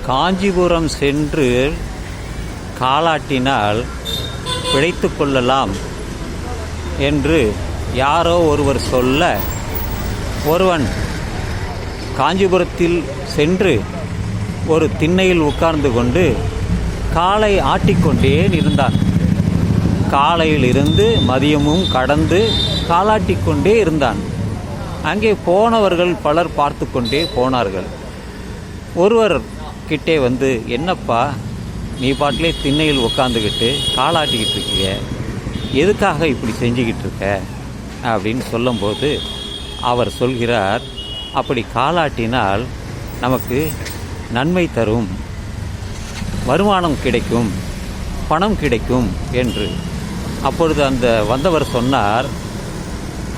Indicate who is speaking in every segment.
Speaker 1: காஞ்சிபுரம் சென்று காலாட்டினால் பிழைத்து கொள்ளலாம் என்று யாரோ ஒருவர் சொல்ல, ஒருவன் காஞ்சிபுரத்தில் சென்று ஒரு திண்ணையில் உட்கார்ந்து கொண்டு காலை ஆட்டிக்கொண்டே இருந்தான். காலையில் இருந்து மதியமும் கடந்து காலாட்டிக்கொண்டே இருந்தான். அங்கே போனவர்கள் பலர் பார்த்து கொண்டே போனார்கள். ஒருவர் கிட்டே வந்து, என்னப்பா நீ பாட்டிலே திண்ணையில் உட்காந்துக்கிட்டு காலாட்டிக்கிட்டு இருக்கிய, எதுக்காக இப்படி செஞ்சுக்கிட்டு இருக்க அப்படின்னு சொல்லும்போது அவர் சொல்கிறார், அப்படி காலாட்டினால் நமக்கு நன்மை தரும், வருமானம் கிடைக்கும், பணம் கிடைக்கும் என்று. அப்பொழுது அந்த வந்தவர் சொன்னார்,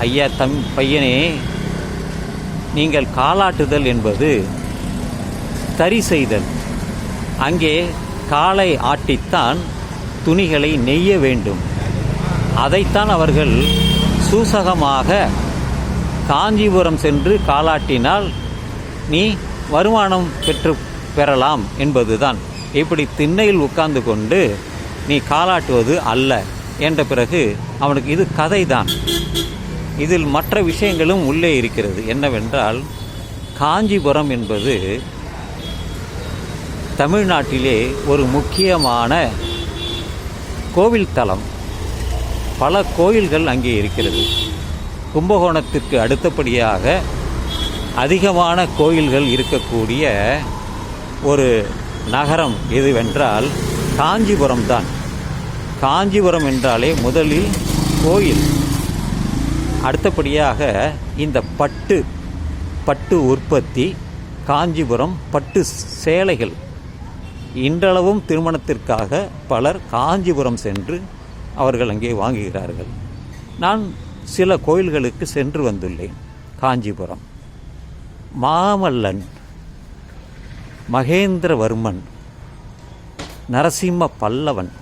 Speaker 1: ஐயா பையனே, நீங்கள் காலாட்டுதல் என்பது தறி செய்தல். அங்கே காலை ஆட்டித்தான் துணிகளை நெய்ய வேண்டும். அதைத்தான் அவர்கள் சூசகமாக காஞ்சிபுரம் சென்று காலாட்டினால் நீ வருமானம் பெறலாம் என்பதுதான். இப்படி திண்ணையில் உட்கார்ந்து கொண்டு நீ காலாட்டுவது அல்ல என்ற பிறகு அவனுக்கு இது கதைதான். இதில் மற்ற விஷயங்களும் உள்ளே இருக்கிறது. என்னவென்றால், காஞ்சிபுரம் என்பது தமிழ்நாட்டிலே ஒரு முக்கியமான கோவில் தலம். பல கோயில்கள் அங்கே இருக்கிறது. கும்பகோணத்திற்கு அடுத்தபடியாக அதிகமான கோயில்கள் இருக்கக்கூடிய ஒரு நகரம் எதுவென்றால் காஞ்சிபுரம் தான். காஞ்சிபுரம் என்றாலே முதலில் கோயில், அடுத்தபடியாக இந்த பட்டு உற்பத்தி, காஞ்சிபுரம் பட்டு சேலைகள். இன்றளவும் திருமணத்திற்காக பலர் காஞ்சிபுரம் சென்று அவர்கள் அங்கே வாங்குகிறார்கள். நான் சில கோயில்களுக்கு சென்று வந்துள்ளேன். காஞ்சிபுரம் மாமல்லன், மகேந்திரவர்மன், நரசிம்ம பல்லவன்,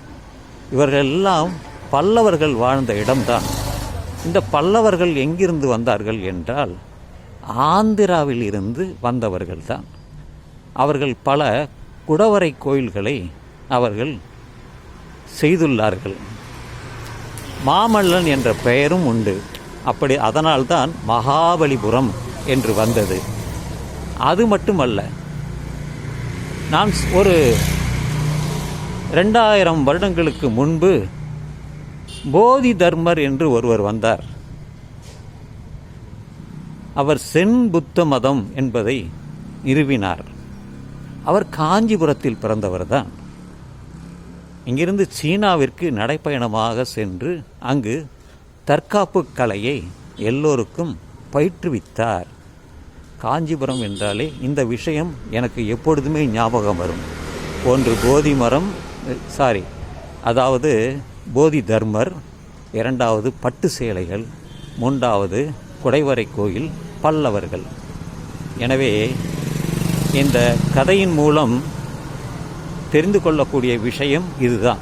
Speaker 1: இவர்களெல்லாம் பல்லவர்கள் வாழ்ந்த இடம்தான். இந்த பல்லவர்கள் எங்கிருந்து வந்தார்கள் என்றால் ஆந்திராவில் இருந்து வந்தவர்கள்தான். அவர்கள் பல குடவரை கோயில்களை அவர்கள் செய்துள்ளார்கள். மாமல்லன் என்ற பெயரும் உண்டு. அப்படி அதனால்தான் மகாபலிபுரம் என்று வந்தது. அது மட்டுமல்ல, நான் ஒரு 2000 வருடங்களுக்கு முன்பு போதி தர்மர் என்று ஒருவர் வந்தார். அவர் சென் புத்த மதம் என்பதை நிறுவினார். அவர் காஞ்சிபுரத்தில் பிறந்தவர்தான். இங்கிருந்து சீனாவிற்கு நடைப்பயணமாக சென்று அங்கு தற்காப்பு கலையை எல்லோருக்கும் பயிற்றுவித்தார். காஞ்சிபுரம் என்றாலே இந்த விஷயம் எனக்கு எப்பொழுதுமே ஞாபகம் வரும். ஒன்று போதி தர்மர், இரண்டாவது பட்டு சேலைகள், மூன்றாவது குடைவரை கோயில், பல்லவர்கள். எனவே இந்த கதையின் மூலம் தெரிந்து கொள்ளக்கூடிய விஷயம் இதுதான்.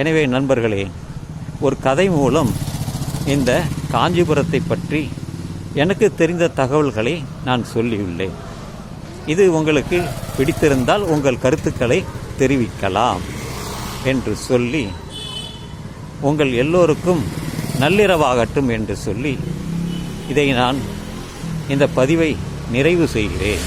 Speaker 1: எனவே நண்பர்களே, ஒரு கதை மூலம் இந்த காஞ்சிபுரத்தை பற்றி எனக்கு தெரிந்த தகவல்களை நான் சொல்லியுள்ளேன். இது உங்களுக்கு பிடித்திருந்தால் உங்கள் கருத்துக்களை தெரிவிக்கலாம் என்று சொல்லி, உங்கள் எல்லோருக்கும் நள்ளிரவாகட்டும் என்று சொல்லி இந்த பதிவை நிறைவு செய்கிறேன்.